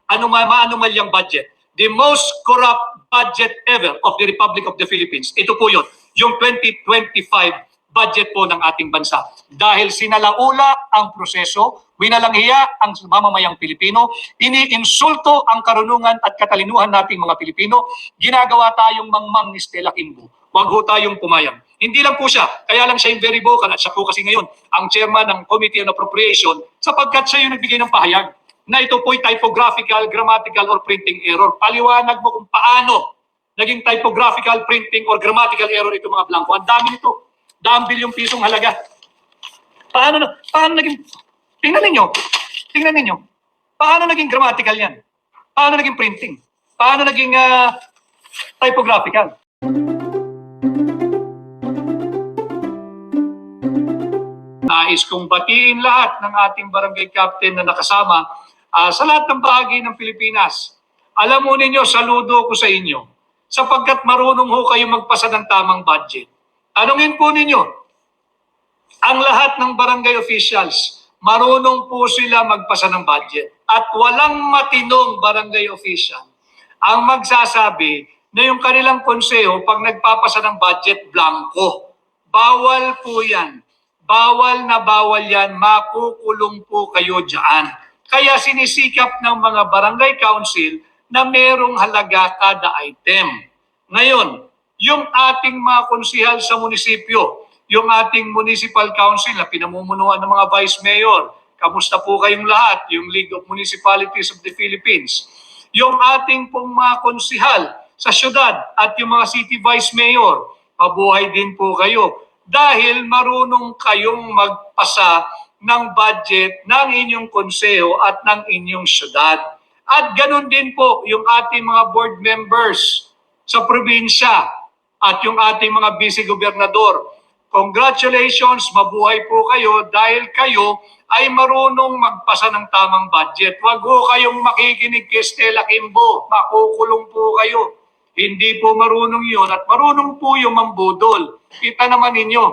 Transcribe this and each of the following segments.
anomalyang budget. The most corrupt budget ever of the Republic of the Philippines. Ito po yun, yung 2025 budget po ng ating bansa. Dahil sinalaula ang proseso, winalanghiya ang mamamayang Pilipino, iniinsulto ang karunungan at katalinuhan nating mga Pilipino, ginagawa tayong mangmang ni Stella Kimbo. Huwag ho tayong pumayag. Hindi lang po siya, kaya lang siya yung very vocal at siya po kasi ngayon ang chairman ng Committee on Appropriation sapagkat siya yung nagbigay ng pahayag na ito po'y typographical, grammatical, or printing error. Paliwanag mo kung paano naging typographical, printing, or grammatical error ito mga blanco. Ang dami nito. 10 bilyong pisong halaga. Paano naging, tingnan ninyo, paano naging grammatical yan? Paano naging printing? Paano naging typographical? Nais kong batiin lahat ng ating barangay captain na nakasama sa lahat ng bahagi ng Pilipinas. Alam mo ninyo, saludo ko sa inyo sapagkat marunong ho kayo magpasa ng tamang budget. Tanungin po ninyo, ang lahat ng barangay officials, marunong po sila magpasa ng budget. At walang matinong barangay official ang magsasabi na yung kanilang konseho pag nagpapasa ng budget, blanco. Bawal po yan. Bawal na bawal yan. Makukulong po kayo dyan. Kaya sinisikap ng mga barangay council na merong halaga kada item. Ngayon, yung ating mga konsihal sa munisipyo, yung ating municipal council na pinamumunuan ng mga vice mayor, kamusta po kayong lahat, yung League of Municipalities of the Philippines, yung ating pong mga konsihal sa syudad at yung mga city vice mayor, mabuhay din po kayo dahil marunong kayong magpasa ng budget ng inyong konseho at ng inyong syudad. At ganun din po yung ating mga board members sa probinsya at yung ating mga vice-gobernador. Congratulations, mabuhay po kayo dahil kayo ay marunong magpasa ng tamang budget. Huwag ho kayong makikinig kay Stella Kimbo, makukulong po kayo. Hindi po marunong yun at marunong po yung mambudol. Kita naman ninyo,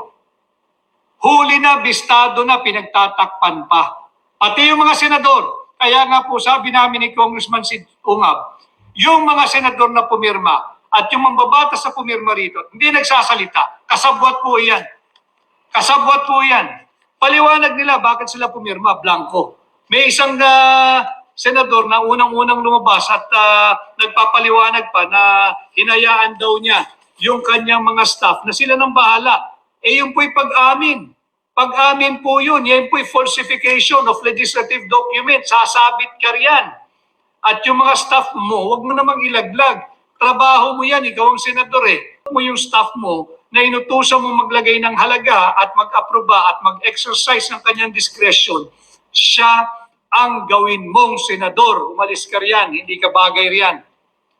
huli na, bistado na, pinagtatakpan pa. Pati yung mga senador, kaya nga po sabi namin ni Congressman Sid Ungab, yung mga senador na pumirma at yung mambabatas sa pumirma rito, hindi nagsasalita. Kasabwat po yan. Kasabwat po yan. Paliwanag nila bakit sila pumirma, blanco. May isang senador na unang-unang lumabas at nagpapaliwanag pa na hinayaan daw niya yung kanyang mga staff na sila nang bahala. Yun po'y pag-amin. Pag-amin po yun. Yan po'y falsification of legislative document. Sasabit ka riyan. At yung mga staff mo, huwag mo namang ilaglag. Trabaho mo yan, ikaw ang senador eh. Mo yung staff mo na inutusan mo maglagay ng halaga at mag-aproba at mag-exercise ng kanyang discretion. Siya ang gawin mong senador. Umalis ka riyan, hindi ka bagay riyan.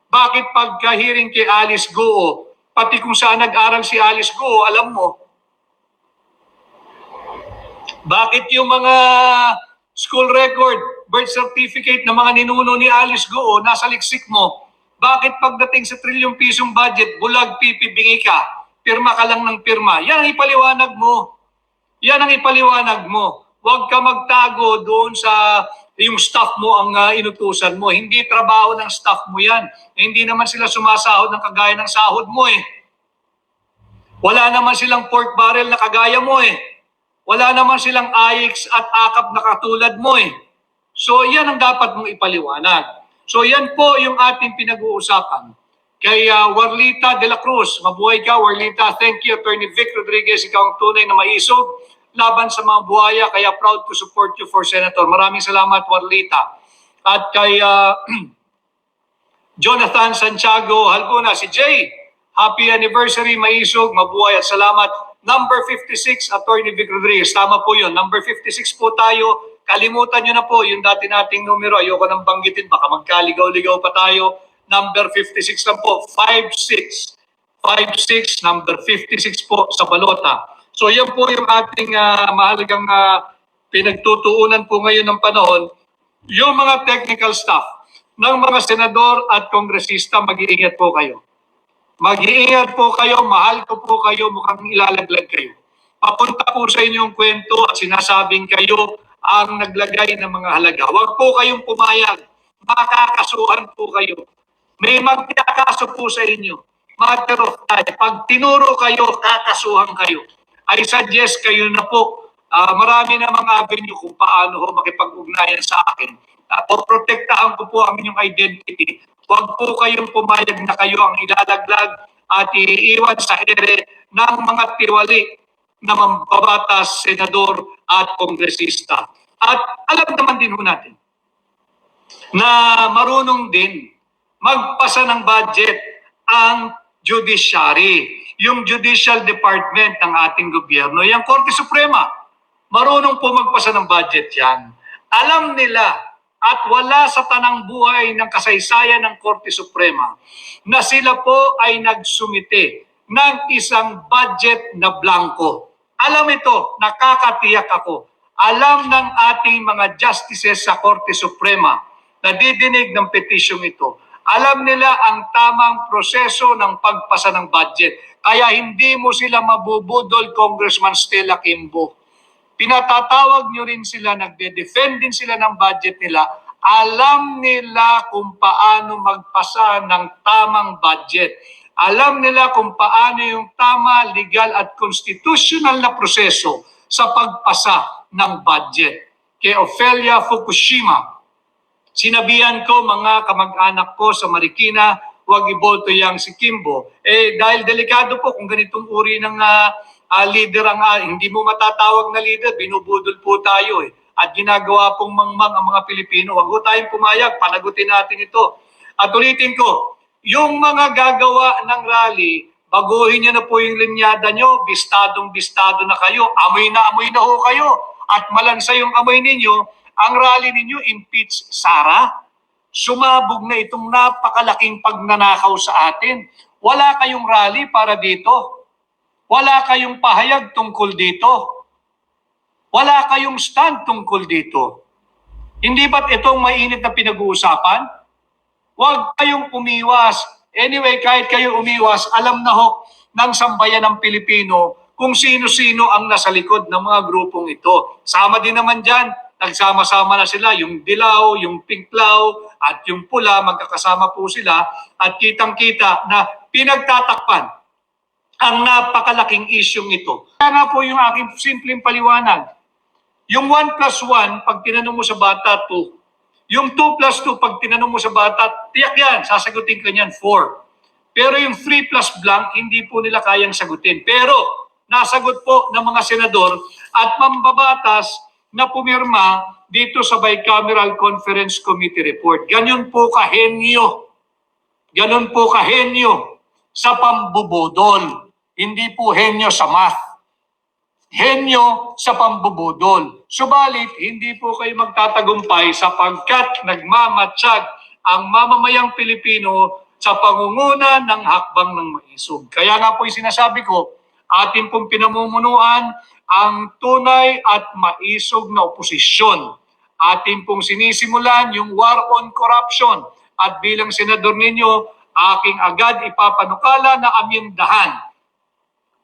Bakit pagka-hearing kay Alice Goo, pati kung saan nag-aral si Alice Goo, alam mo, bakit yung mga school record, birth certificate na mga ninuno ni Alice Goo, nasa liksik mo, bakit pagdating sa trilyong pisong budget, bulag, pipi, bingi ka, pirma ka lang ng pirma? Yan ang ipaliwanag mo. Yan ang ipaliwanag mo. Huwag ka magtago doon sa yung staff mo ang inutusan mo. Hindi trabaho ng staff mo yan. Hindi naman sila sumasahod ng kagaya ng sahod mo eh. Wala naman silang pork barrel na kagaya mo eh. Wala naman silang AIX at AKAP na katulad mo eh. So yan ang dapat mong ipaliwanag. So yan po yung ating pinag-uusapan. Kay Warlita de la Cruz, mabuhay ka Warlita. Thank you, Attorney Vic Rodriguez. Ikaw ang tunay na maisog laban sa mga buhaya, kaya proud to support you for Senator. Maraming salamat, Warlita. At kay Jonathan Santiago Halcuna, si Jay, happy anniversary, maisog, mabuhay at salamat. Number 56, Attorney Vic Rodriguez. Tama po yun. Number 56 po tayo. Kalimutan nyo na po yung dati nating numero. Ayoko nang banggitin. Baka magkaligaw-ligaw pa tayo. Number 56 lang po. 56. 56, number 56 po sa balota. So yan po yung ating mahalagang pinagtutuunan po ngayon ng panahon. Yung mga technical staff ng mga senador at kongresista, mag-iingat po kayo. Mag-iingat po kayo, mahal ko po kayo, mukhang ilalaglag kayo. Papunta po sa inyong kwento at sinasabing kayo ang naglagay ng mga halaga. Huwag po kayong pumayag. Makakasuhan po kayo. May magkakaso po sa inyo. Matter of time. Pag tinuro kayo, kakasuhan kayo. I suggest kayo na po, marami na mga avenue kung paano ho makipag-ugnayan sa akin. Poprotektahan ko po ang inyong identity. Huwag po kayong pumayag na kayo ang ilalaglag at iiwan sa ere ng mga tiwali na mambabatas, senador at kongresista. At alam naman din ho natin na marunong din magpasa ng budget ang judiciary, yung judicial department ng ating gobyerno, yung Korte Suprema. Marunong po magpasa ng budget yan. Alam nila at wala sa tanang buhay ng kasaysayan ng Korte Suprema na sila po ay nagsumite ng isang budget na blanco. Alam ito, nakakatiyak ako. Alam ng ating mga justices sa Korte Suprema na didinig ng petisyong ito. Alam nila ang tamang proseso ng pagpasa ng budget. Kaya hindi mo sila mabubudol, Congressman Stella Kimbo. Pinatatawag nyo rin sila, nagde-defend din sila ng budget nila. Alam nila kung paano magpasa ng tamang budget. Alam nila kung paano yung tama, legal at constitutional na proseso sa pagpasa ng budget. Kay Ofelia Fukushima, sinabihan ko mga kamag-anak ko sa Marikina, huwag iboto yang si Kimbo. Dahil delikado po kung ganitong uri ng leader hindi mo matatawag na leader, binubudol po tayo At ginagawa pong mangmang ang mga Pilipino. Huwag po tayong pumayag, panagutin natin ito. At ulitin ko, yung mga gagawa ng rally, baguhin nyo na po yung linyada nyo, bistadong-bistado na kayo, amoy na ho kayo. At malansa yung amoy ninyo, ang rally ninyo, impeach Sara. Sumabog na itong napakalaking pagnanakaw sa atin. Wala kayong rally para dito. Wala kayong pahayag tungkol dito. Wala kayong stand tungkol dito. Hindi ba't itong mainit na pinag-uusapan? Huwag kayong umiwas. Anyway, kahit kayo umiwas, alam na ho ng sambayan ng Pilipino kung sino-sino ang nasa likod ng mga grupong ito. Sama din naman dyan, nagsama-sama na sila, yung dilaw, yung pinklaw, at yung pula, magkakasama po sila, at kitang-kita na pinagtatakpan ang napakalaking isyong ito. Kaya nga po yung aking simpleng paliwanag. Yung 1 plus 1, pag tinanong mo sa bata, 2. Yung 2 plus 2, pag tinanong mo sa bata, tiyak yan, sasagutin ka niyan, 4. Pero yung 3 plus blank, hindi po nila kayang sagutin. Pero nasagot po ng mga senador at mambabatas na pumirma dito sa Bicameral Conference Committee report. Ganyan po kahenyo. Ganun po kahenyo sa pambubudol. Hindi po henyo sa math. Henyo sa pambubudol. Subalit, hindi po kayo magtatagumpay sapagkat nagmamatsyag ang mamamayang Pilipino sa pangunguna ng hakbang ng maisog. Kaya nga po yung sinasabi ko, atin pong pinamumunuan ang tunay at maisog na oposisyon. Atin pong sinisimulan yung war on corruption. At bilang senador ninyo, aking agad ipapanukala na amyendahan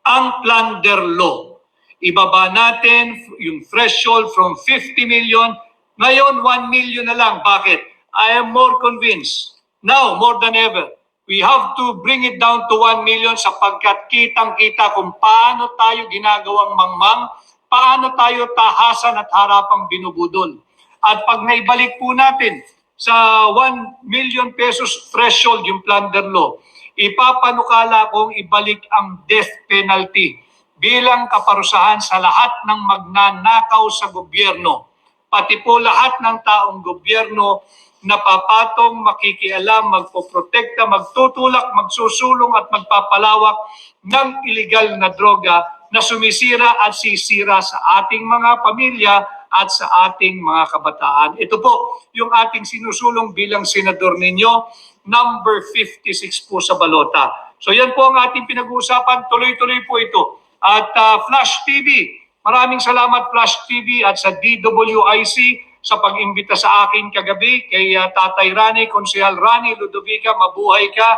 ang plunder law. Ibaba natin yung threshold from 50 million, ngayon 1 million na lang. Bakit? I am more convinced, now more than ever, we have to bring it down to 1 million sapagkat kitang-kita kung paano tayo ginagawang mangmang, paano tayo tahasan at harapang binubudol. At pag naibalik po natin sa 1 million pesos threshold yung plunder law, ipapanukala kong ibalik ang death penalty bilang kaparusahan sa lahat ng magnanakaw sa gobyerno. Pati po lahat ng taong gobyerno na papatong, makikialam, magpoprotekta, magtutulak, magsusulong at magpapalawak ng iligal na droga na sumisira at sisira sa ating mga pamilya at sa ating mga kabataan. Ito po yung ating sinusulong bilang senador ninyo, number 56 po sa balota. So yan po ang ating pinag-uusapan, tuloy-tuloy po ito. At Flash TV, maraming salamat Flash TV at sa DWIC sa pag-imbita sa akin kagabi kay Tatay Rani, Konsehal Rani Ludovica, mabuhay ka.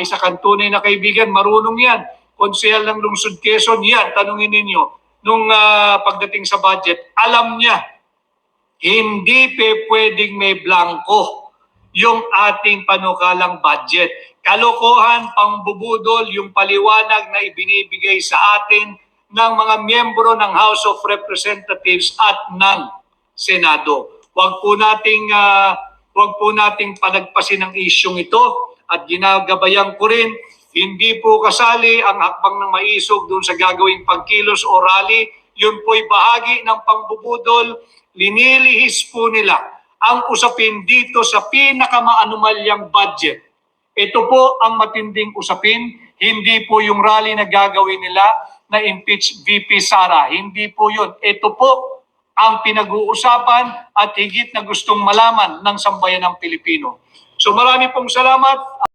Isa kang tunay na kaibigan, marunong yan. Konsehal ng Lungsod Quezon, yan, tanungin ninyo. Nung pagdating sa budget, alam niya Hindi pwedeng may blanco yung ating panukalang budget. Kalokohan, pangbubudol, yung paliwanag na ibinibigay sa atin ng mga miyembro ng House of Representatives at ng Senado. Wag po nating palagpasin ang isyong ito at ginagabayan ko rin, hindi po kasali ang hakbang ng maisog doon sa gagawing pagkilos o rally. Yun po'y bahagi ng pangbubudol. Linilihis po nila ang usapin dito sa pinakamaanumalyang budget. Ito po ang matinding usapin, hindi po yung rally na gagawin nila na impeach VP Sara. Hindi po yun. Ito po ang pinag-uusapan at higit na gustong malaman ng sambayanang Pilipino. So marami pong salamat.